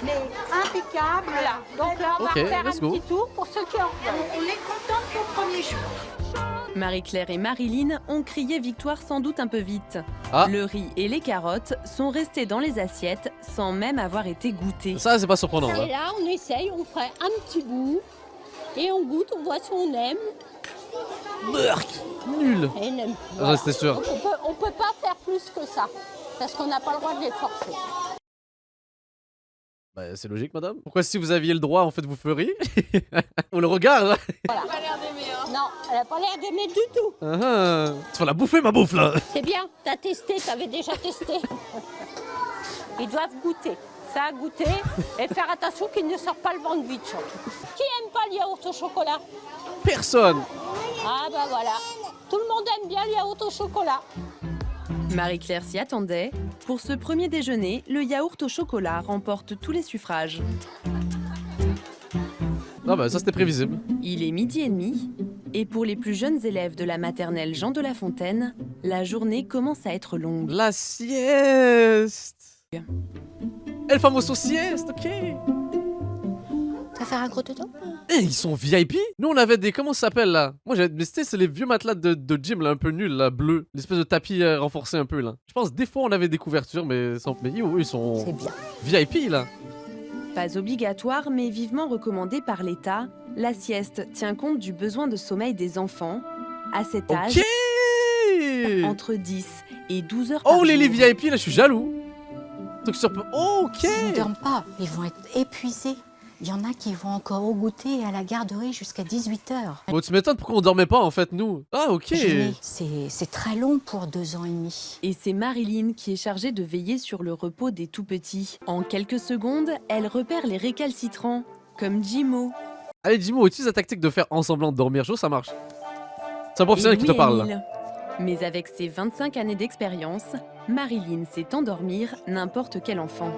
mais impeccable. Voilà. Donc là, on Ok, va faire un let's go. petit tour pour ceux qui en veulent. On est contents de le premier jour. Marie-Claire et Marilyn ont crié victoire sans doute un peu vite. Ah. Le riz et les carottes sont restés dans les assiettes sans même avoir été goûtés. Ça, c'est pas surprenant. Et Là. là, on essaye, on ferait un petit bout. Et on goûte, on voit si on aime. Burk! Nul! Et on aime. Ah, c'était sûr. On peut pas faire plus que ça. Parce qu'on n'a pas le droit de les forcer. Bah, c'est logique, madame. Pourquoi, si vous aviez le droit, en fait, vous feriez? On le regarde là. Non, elle a pas l'air d'aimer du tout. Ah, ah. Tu vas la bouffer, ma bouffe là! C'est bien, t'as testé, t'avais déjà testé. Ils doivent goûter. Ça a goûté et faire attention qu'ils ne sortent pas le ventre vide. Surtout. Qui aime pas le yaourt au chocolat? Personne! Ah bah voilà. Tout le monde aime bien le yaourt au chocolat. Marie-Claire s'y attendait. Pour ce premier déjeuner, le yaourt au chocolat remporte tous les suffrages. Ah bah, ça c'était prévisible. Il est midi et demi, et pour les plus jeunes élèves de la maternelle Jean de La Fontaine, la journée commence à être longue. La sieste! El famoso sieste, ok! Tu vas faire un gros dodo? Eh, ils sont VIP? Nous, on avait des. Comment ça s'appelle là? Moi, j'avais. Mais c'était c'est les vieux matelas de gym là, un peu nuls là, bleus. L'espèce de tapis renforcé un peu là. Je pense des fois on avait des couvertures, mais ils sont C'est bien. VIP là. Pas obligatoire, mais vivement recommandé par l'État, la sieste tient compte du besoin de sommeil des enfants. À cet âge, Ok! entre 10 et 12 heures par Oh, les jour. VIP là, je suis jaloux. Truc sur. Oh, ok! S'ils ne dorment pas, ils vont être épuisés. Il y en a qui vont encore au goûter à la garderie jusqu'à 18h. Bon, tu m'étonnes pourquoi on dormait pas en fait, nous. Ah, ok! C'est très long pour 2 ans et demi. Et c'est Marilyn qui est chargée de veiller sur le repos des tout-petits. En quelques secondes, elle repère les récalcitrants, comme Jimo. Allez, dis-moi, utilise la tactique de faire en semblant de dormir. Je trouve que ça marche. C'est un et professionnel qui te parle là. Louis-Émile. Mais avec ses 25 années d'expérience, Marilyn sait endormir n'importe quel enfant.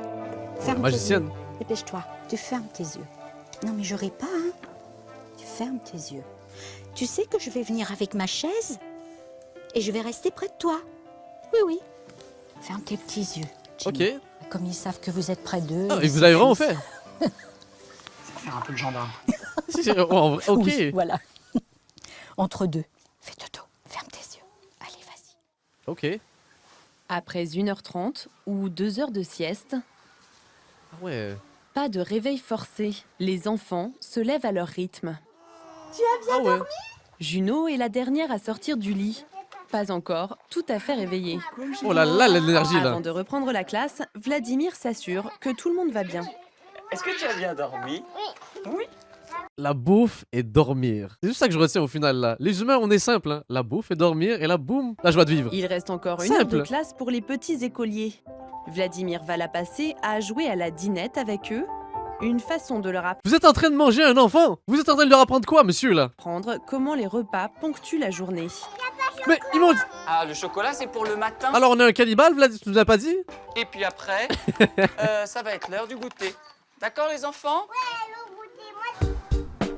Ferme Magicienne. tes yeux. Dépêche-toi. Tu fermes tes yeux. Non mais j'aurai pas, hein. Tu fermes tes yeux. Tu sais que je vais venir avec ma chaise et je vais rester près de toi. Oui, oui. Ferme tes petits yeux. Jimmy. Ok. Comme ils savent que vous êtes près d'eux. Ah, et ils vous avez vraiment s'épuisent. fait? Faire un peu le gendarme. Oh, en vrai, ok. Oui, voilà. Entre deux. Fais dodo. Ferme tes yeux. Allez, vas-y. Ok. Après 1h30 ou 2 heures de sieste, Ah ouais. pas de réveil forcé. Les enfants se lèvent à leur rythme. Ah ouais. Juno est la dernière à sortir du lit. Pas encore, tout à fait réveillée. Oh là là, l'énergie là. Avant de reprendre la classe, Vladimir s'assure que tout le monde va bien. Est-ce que tu as bien dormi? Oui. La bouffe et dormir. C'est juste ça que je retiens au final là. Les humains, on est simple. Hein. La bouffe et dormir et là, boum, la joie de vivre. Il reste encore une heure de Simple. classe pour les petits écoliers. Vladimir va la passer à jouer à la dinette avec eux, une façon de leur Vous êtes en train de manger un enfant? Vous êtes en train de leur apprendre quoi, monsieur, là? apprendre comment les repas ponctuent la journée. Mais ils m'ont... Ah, le chocolat, c'est pour le matin. Alors on est un cannibale, Vlad, tu nous as pas dit? Et puis après, ça va être l'heure du goûter. D'accord, les enfants?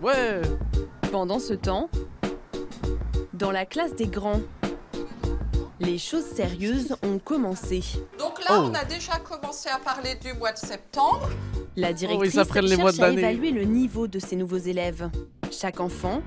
Ouais. Pendant ce temps, dans la classe des grands, les choses sérieuses ont commencé. Donc là, on a déjà commencé à parler du mois de septembre. La directrice ils apprennent les mois de cherche à l'année. évaluer le niveau de ses nouveaux élèves. Chaque enfant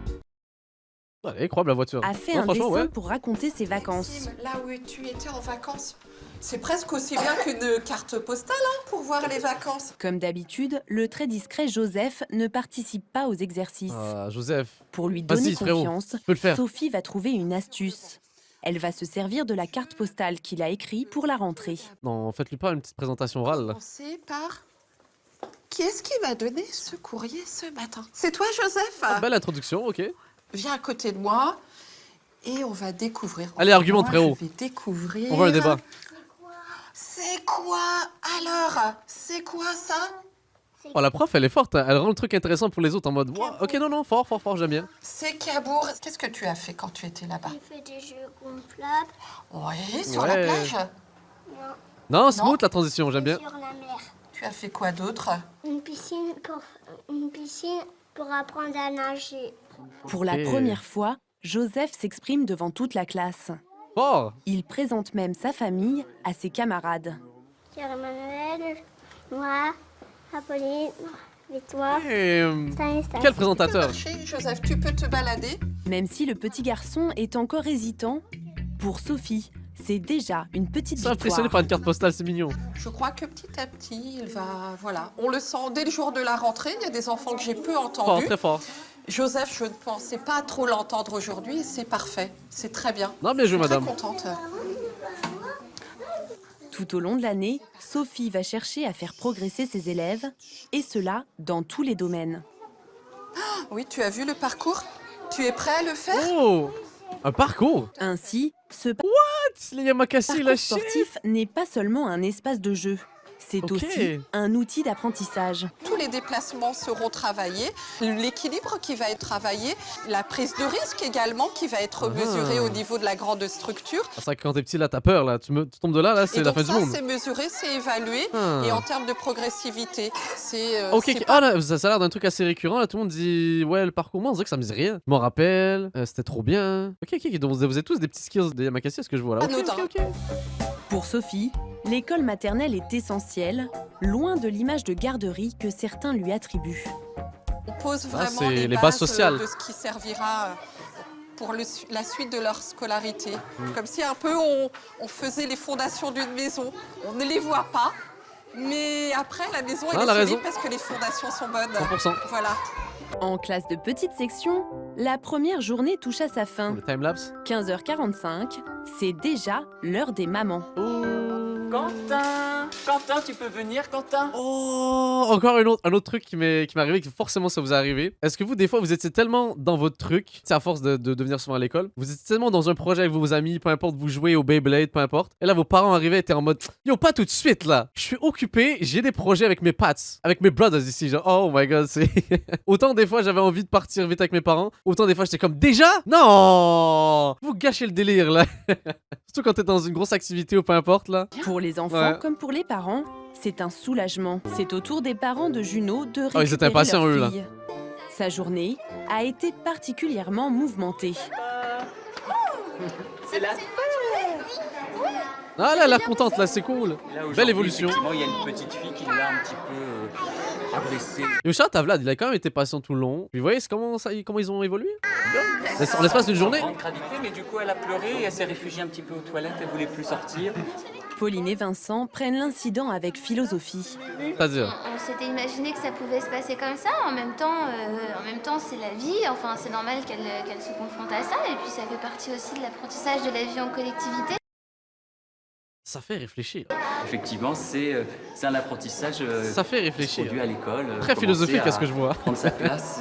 Ouais, incroyable la voiture. a fait Non, un franchement, dessin ouais. pour raconter ses vacances. Là où tu étais en vacances, c'est presque aussi bien qu'une carte postale pour voir les vacances. Comme d'habitude, le très discret Joseph ne participe pas aux exercices. Ah, Joseph. Pour lui donner Vas-y, frérot, confiance, tu peux le faire. Sophie va trouver une astuce. Elle va se servir de la carte postale qu'il a écrite pour la rentrée. Non, faites-lui pas une petite présentation orale, là. Commencer par... Qui est-ce qui m'a donné ce courrier ce matin? C'est toi, Joseph? Belle introduction, ok. Viens à côté de moi et on va découvrir. Allez, argumente, Moi, frérot. Je vais découvrir... On veut un débat. C'est quoi alors? C'est quoi ça? Oh, la prof, elle est forte, hein. Elle rend le truc intéressant pour les autres en mode, wow, ok, non, fort, j'aime bien. C'est Cabourg. Qu'est-ce que tu as fait quand tu étais là-bas? J'ai fait des jeux gonflables. Oui, sur la Ouais. plage. Non, smooth la transition, j'aime bien. Sur la mer. Tu as fait quoi d'autre? Une piscine pour apprendre à nager. Pour la Ok. première fois, Joseph s'exprime devant toute la classe. Fort. Il présente même sa famille à ses camarades. Pierre-Emmanuel, moi, Apolline, et toi. Et, Stanislas. quel présentateur. Marcher, Joseph, tu peux te balader? Même si le petit garçon est encore hésitant, pour Sophie, c'est déjà une petite C'est impressionné victoire. par une carte postale, c'est mignon. Je crois que petit à petit, il va... Voilà. On le sent dès le jour de la rentrée. Il y a des enfants que j'ai peu Fort, entendus. très fort. Joseph, je ne pensais pas trop l'entendre aujourd'hui. C'est parfait. C'est très bien. Non, bien joué, Je suis madame. très contente. Tout au long de l'année, Sophie va chercher à faire progresser ses élèves, et cela dans tous les domaines. Oui, tu as vu le parcours? Tu es prêt à le faire? Oh, un parcours. Ainsi, ce Les Yamakasi, parcours lâché. sportif n'est pas seulement un espace de jeu, c'est Ok. aussi un outil d'apprentissage. Tous les déplacements seront travaillés, l'équilibre qui va être travaillé, la prise de risque également qui va être mesurée au niveau de la grande structure. Ah, c'est vrai que quand t'es petit, là, t'as peur, là. Tu tombes de là, c'est Et la donc fin ça, du monde. c'est mesuré, c'est évalué. Ah. Et en termes de progressivité, c'est... Ok, c'est ok. pas- Ah, là, ça a l'air d'un truc assez récurrent. Là, tout le monde dit, ouais, le parcours, moi, on dirait que ça me dit rien. Je m'en rappelle, c'était trop bien. Ok, donc vous êtes tous des petits skills des Yamakasi, est-ce que je vois là? Ok, Anodin. ok, ok. Pour Sophie, l'école maternelle est essentielle, loin de l'image de garderie que certains lui attribuent. On pose Ah, vraiment c'est les les bases bases sociales. de ce qui servira pour la suite de leur scolarité. Comme si un peu on faisait les fondations d'une maison. On ne les voit pas, mais après la maison Ah, elle elle a est solide raison. parce que les fondations sont bonnes. 100%. Voilà. En classe de petite section, la première journée touche à sa fin. Le timelapse. 15h45, c'est déjà l'heure des mamans. Quentin, tu peux venir, Quentin? Oh, encore un autre truc qui m'est arrivé, que forcément ça vous est arrivé. Est-ce que vous, des fois, vous étiez tellement dans votre truc, c'est à force de venir souvent à l'école, vous étiez tellement dans un projet avec vos amis, peu importe, vous jouez au Beyblade, peu importe, et là vos parents arrivaient et étaient en mode yo, pas tout de suite là, je suis occupé, j'ai des projets avec mes pats, avec mes brothers ici, genre oh my god, c'est. Autant des fois j'avais envie de partir vite avec mes parents, autant des fois j'étais comme déjà? Non! Vous gâchez le délire là! Surtout quand t'es dans une grosse activité ou peu importe là. Pour les enfants Ouais. comme pour les parents, c'est un soulagement. C'est au tour des parents de Juno de Oh, ils étaient récupérer impatients, leur eux, là. fille. Sa journée a été particulièrement mouvementée. C'est la Ah là, elle a l'air contente là, c'est cool. Là, aujourd'hui, Belle évolution. Effectivement, il y a une petite fille qui l'a un petit peu agressée. Yo, shout à Vlad, il a quand même été patient tout le long. Puis vous voyez comment ils ont évolué? En l'espace d'une journée? Grande gravité, mais du coup, elle a pleuré et elle s'est réfugiée un petit peu aux toilettes. Elle voulait plus sortir. Pauline et Vincent prennent l'incident avec philosophie. C'est-à-dire? On s'était imaginé que ça pouvait se passer comme ça. En même temps, c'est la vie. Enfin, c'est normal qu'elle se confronte à ça. Et puis, ça fait partie aussi de l'apprentissage de la vie en collectivité. Ça fait réfléchir. Effectivement, c'est un apprentissage Ça fait qui se réfléchir. produit à l'école. Très philosophique à ce que je vois. Prendre sa place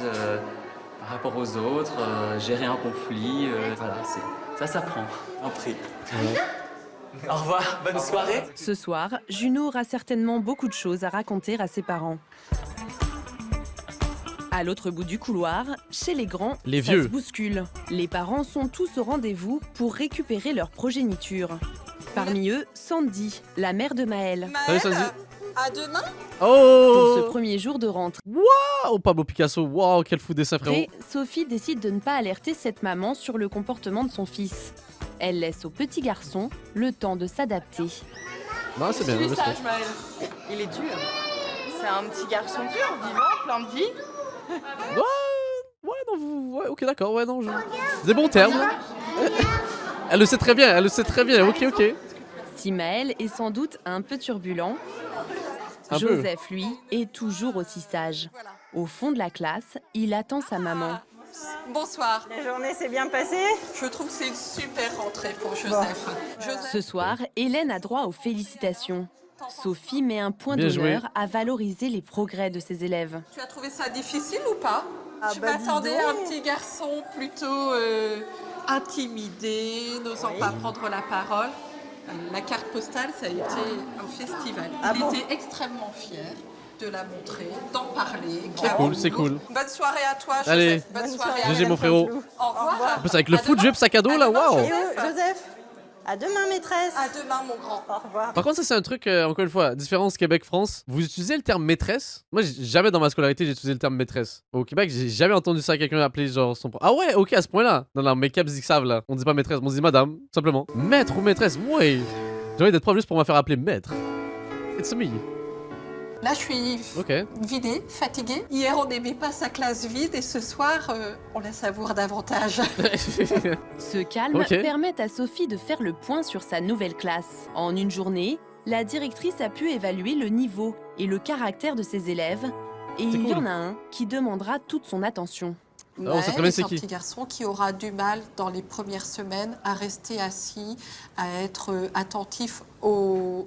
par rapport aux autres, gérer un conflit. Voilà, ça s'apprend. Un prix. Au revoir, bonne soirée. Ce soir, Juno aura certainement beaucoup de choses à raconter à ses parents. À l'autre bout du couloir, chez les grands, Les ça vieux. se bouscule. Les parents sont tous au rendez-vous pour récupérer leur progéniture. Parmi eux, Sandy, la mère de Maël. Salut Sandy. À demain. Pour ce Oh premier jour de rentrée, Oh Pablo Picasso, waouh, quel fou dessin frérot. Sophie décide de ne pas alerter cette maman sur le comportement de son fils. Elle laisse au petit garçon le temps de s'adapter. Non, c'est bien, Il est respect. sage, Maël. Il est dur. C'est un petit garçon dur, vivant, plein de vie. Ouais, non, ouais, ok, d'accord, ouais, non, des bons termes. là. Elle le sait très bien, ok. Si Maël est sans doute un peu turbulent, Un peu. Joseph, lui, est toujours aussi sage. Au fond de la classe, il attend sa maman. Bonsoir. La journée s'est bien passée? Je trouve que c'est une super rentrée pour Joseph. Ce soir, Hélène a droit aux félicitations. Sophie met un point Bien joué. d'honneur à valoriser les progrès de ses élèves. Tu as trouvé ça difficile ou pas? Je bah, m'attendais dis à un donc. petit garçon plutôt intimidé, n'osant pas prendre la parole. La carte postale, ça a été un festival. Il était extrêmement fier de la montrer, d'en parler. C'est cool. Bonne soirée à toi, Joseph. Allez. Bonne soirée à GG toi. mon frérot. Au revoir. En plus avec le foot, jeu sac à dos là, waouh. Joseph, à demain, maîtresse. À demain, mon grand. Au revoir. Par contre, ça c'est un truc, encore une fois, différence Québec-France. Vous utilisez le terme maîtresse? Moi, jamais dans ma scolarité j'ai utilisé le terme maîtresse. Au Québec, j'ai jamais entendu ça quelqu'un appeler genre son. Ah ouais, ok, à ce point-là. Non, mes caps ils savent là. On dit pas maîtresse, on dit madame, tout simplement. Maître ou maîtresse, ouais. J'ai envie d'être prof juste pour me faire appeler maître. It's me. Là, je suis Ok. vidée, fatiguée. Hier, on n'aimait pas sa classe vide et ce soir, on la savoure davantage. Ce calme Ok. permet à Sophie de faire le point sur sa nouvelle classe. En une journée, la directrice a pu évaluer le niveau et le caractère de ses élèves. Et il y cool. en a un qui demandera toute son attention. on sait très bien c'est un qui. petit garçon qui aura du mal dans les premières semaines à rester assis, à être attentif aux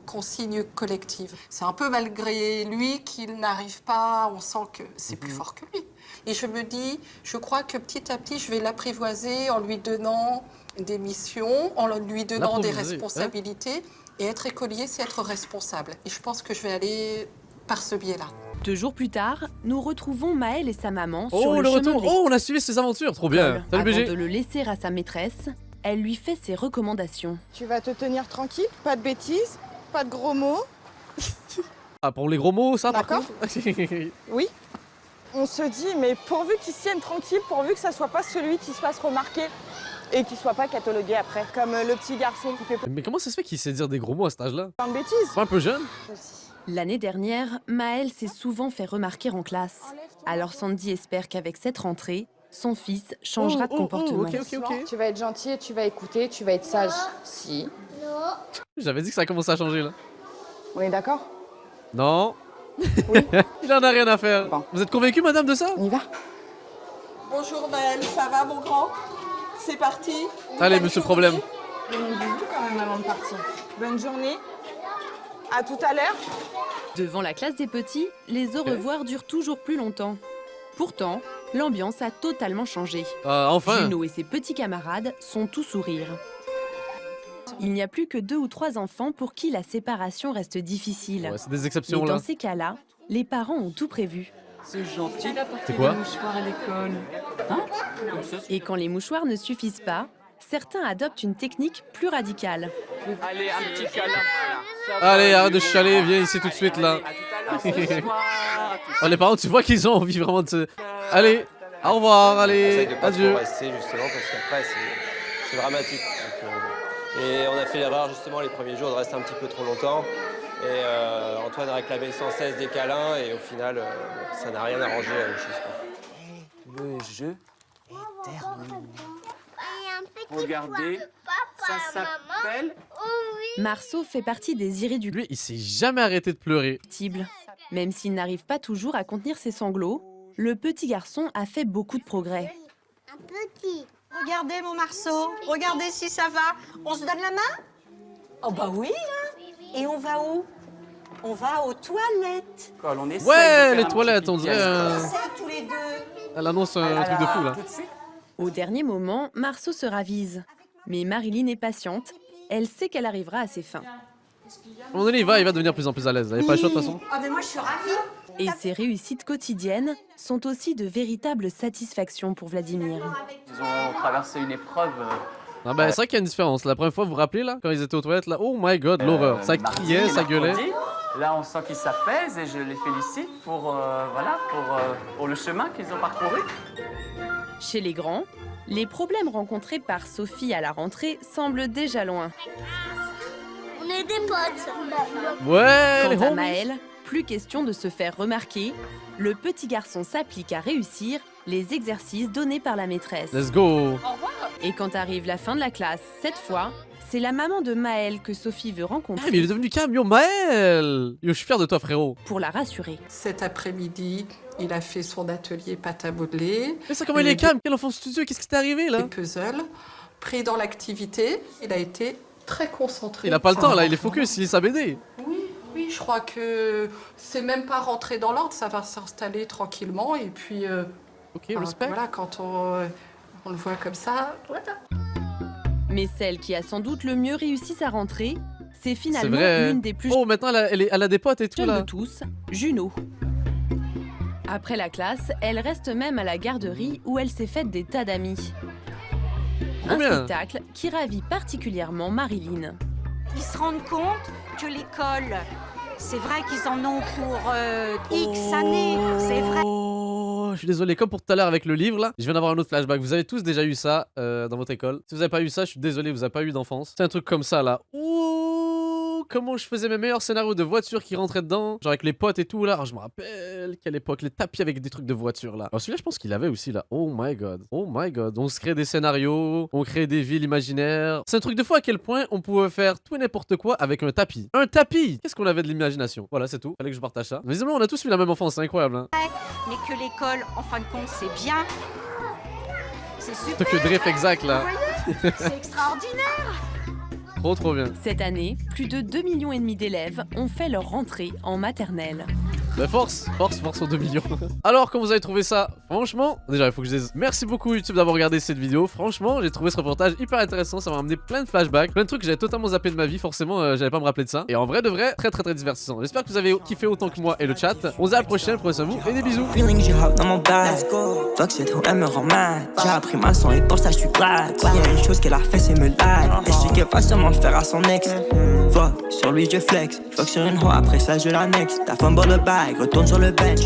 consignes collectives. C'est un peu malgré lui qu'il n'arrive pas, on sent que c'est plus fort que lui. Et je me dis, je crois que petit à petit, je vais l'apprivoiser en lui donnant des missions, en lui donnant des L'apprivoiser, responsabilités. Et être écolier, c'est être responsable. Et je pense que je vais aller par ce biais-là. 2 jours plus tard, nous retrouvons Maël et sa maman sur Oh, le le chemin retour. de Oh, on a suivi ses aventures, trop bien. Salut Avant BG. de le laisser à sa maîtresse, elle lui fait ses recommandations. Tu vas te tenir tranquille, pas de bêtises, pas de gros mots. Ah, pour les gros mots, ça par D'accord. contre. Oui. On se dit, mais pourvu qu'il se tienne tranquille, pourvu que ça soit pas celui qui se fasse remarquer et qui soit pas catalogué après. Comme le petit garçon qui fait Mais comment ça se fait qu'il sait dire des gros mots à cet âge-là? plein de bêtises. C'est pas un peu jeune? L'année dernière, Maël s'est souvent fait remarquer en classe. Alors Sandy espère qu'avec cette rentrée, son fils changera de comportement. ok. Tu vas être gentil et tu vas écouter, tu vas être sage. Si. J'avais dit que ça commençait à changer là. On est d'accord? Non. Il en a rien à faire. Bon. Vous êtes convaincu, madame, de ça? On y va? Bonjour Maël, ça va mon grand? C'est parti. Allez, Bonne monsieur journée. problème. Donne un bisou quand même avant de partir. Bonne journée. À tout à l'heure. Devant la classe des petits, les au revoir durent toujours plus longtemps. Pourtant, l'ambiance a totalement changé. Enfin. Juno et ses petits camarades sont tout sourire. Il n'y a plus que 2 ou 3 enfants pour qui la séparation reste difficile. Ouais, c'est des exceptions Mais là. dans ces cas-là, les parents ont tout prévu. C'est gentil d'apporter C'est quoi des mouchoirs à l'école. Hein? Comme ça, Et quand les mouchoirs ne suffisent pas, certains adoptent une technique plus radicale. allez, un petit câlin. Ça va Allez, arrête de aller. chialer, viens ici tout de suite là. À tout à l'heure, ce soir, à tout Oh, les parents, tu vois qu'ils ont envie vraiment de se. Allez, au revoir, allez, de pas adieu. trop rester justement parce qu'après c'est dramatique. Donc, et on a fait l'erreur justement les premiers jours de rester un petit peu trop longtemps. Et Antoine réclamait sans cesse des câlins et au final ça n'a rien arrangé à la chose. Le jeu est terminé. Regardez, ça s'appelle... Marceau fait partie des irréductibles. Lui, il s'est jamais arrêté de pleurer. Même s'il n'arrive pas toujours à contenir ses sanglots, le petit garçon a fait beaucoup de progrès. Petit. Regardez mon Marceau, regardez si ça va. On se donne la main? Oh bah oui, hein. Et on va où? On va aux toilettes. Quand on essaie de Ouais, faire les un toilettes, petit on pipi dirait. à On essaie tous les deux. Elle annonce un truc de fou là. Au dernier moment, Marceau se ravise. Mais Marilyn est patiente elle sait qu'elle arrivera à ses fins. À un moment donné, il va devenir de plus en plus à l'aise. Vous n'avez pas le choix de toute façon. Ah mais moi je suis ravie. Et ses réussites quotidiennes sont aussi de véritables satisfactions pour Vladimir. Ils ont traversé une épreuve. Ah bah, c'est vrai qu'il y a une différence. La première fois, vous vous rappelez là, quand ils étaient aux toilettes là, oh my god, l'horreur. Ça mardi criait, et ça gueulait. mercredi. Là, on sent qu'ils s'apaisent et je les félicite pour, pour le chemin qu'ils ont parcouru. Chez les grands, les problèmes rencontrés par Sophie à la rentrée semblent déjà loin. On est des potes. Ouais, Quant à Maël, plus question de se faire remarquer, le petit garçon s'applique à réussir les exercices donnés par la maîtresse. Let's go. Et quand arrive la fin de la classe, cette fois, c'est la maman de Maël que Sophie veut rencontrer. Ah, mais il est devenu calme, yo Maël. Yo, je suis fier de toi, frérot. Pour la rassurer. Cet après-midi, il a fait son atelier pâte à modeler. Mais ça, comment il est calme? Quel enfant studieux? Qu'est-ce qui t'est arrivé là? Les puzzles. Pris dans l'activité, il a été très concentré. Il a pas le temps là, il est focus, il est sa BD. Oui, je crois que c'est même pas rentré dans l'ordre, ça va s'installer tranquillement et puis. Ok, respect. Voilà, quand on le voit comme ça, voilà. Mais celle qui a sans doute le mieux réussi sa rentrée, c'est finalement vrai. l'une des plus Oh, maintenant elle a des potes et tout jeunes là. de tous, Juno. Après la classe, elle reste même à la garderie où elle s'est faite des tas d'amis. Un bien. spectacle qui ravit particulièrement Marilyn. Ils se rendent compte que l'école, c'est vrai qu'ils en ont pour X années, c'est vrai. Oh, je suis désolé, comme pour tout à l'heure avec le livre là, je viens d'avoir un autre flashback. Vous avez tous déjà eu ça dans votre école. Si vous n'avez pas eu ça, je suis désolé, vous n'avez pas eu d'enfance. C'est un truc comme ça là. Ouh, comment je faisais mes meilleurs scénarios de voitures qui rentraient dedans, genre avec les potes et tout là. Alors, je me rappelle quelle époque, les tapis avec des trucs de voiture là. Alors celui-là, je pense qu'il avait aussi là. Oh my god, oh my god. On se crée des scénarios, on crée des villes imaginaires. C'est un truc de fou à quel point on pouvait faire tout et n'importe quoi avec un tapis. Un tapis. Qu'est-ce qu'on avait de l'imagination? Voilà, c'est tout. Fallait que je partage ça. Mais visiblement, on a tous eu la même enfance, c'est incroyable. Hein. Mais que l'école, en fin de compte, c'est bien. C'est super. Tokyo Drift exact là. C'est extraordinaire. Trop bien. Cette année, plus de 2,5 millions d'élèves ont fait leur rentrée en maternelle. Bah force aux 2 millions. Alors, comment vous avez trouvé ça? Franchement, déjà, il faut que je dise merci beaucoup YouTube d'avoir regardé cette vidéo. Franchement, j'ai trouvé ce reportage hyper intéressant. Ça m'a amené plein de flashbacks, plein de trucs que j'avais totalement zappé de ma vie. Forcément, j'allais pas me rappeler de ça. Et en vrai de vrai, très divertissant. J'espère que vous avez kiffé autant que moi et le chat. On se dit à la prochaine, prenez soin de vous et des bisous. Feeling, j'ai hop dans mon bag. Fuck cette hoe, elle me rend mal. J'ai appris ma leçon et pour ça je suis glad. S'il y a une chose qu'elle a fait, c'est me lag. Et je sais qu'elle va sûrement le faire à son ex. Fuck, sur lui je flex. Fuck sur une hoe, après ça je l'annexe. Ta femme le bag, retourne sur le bench.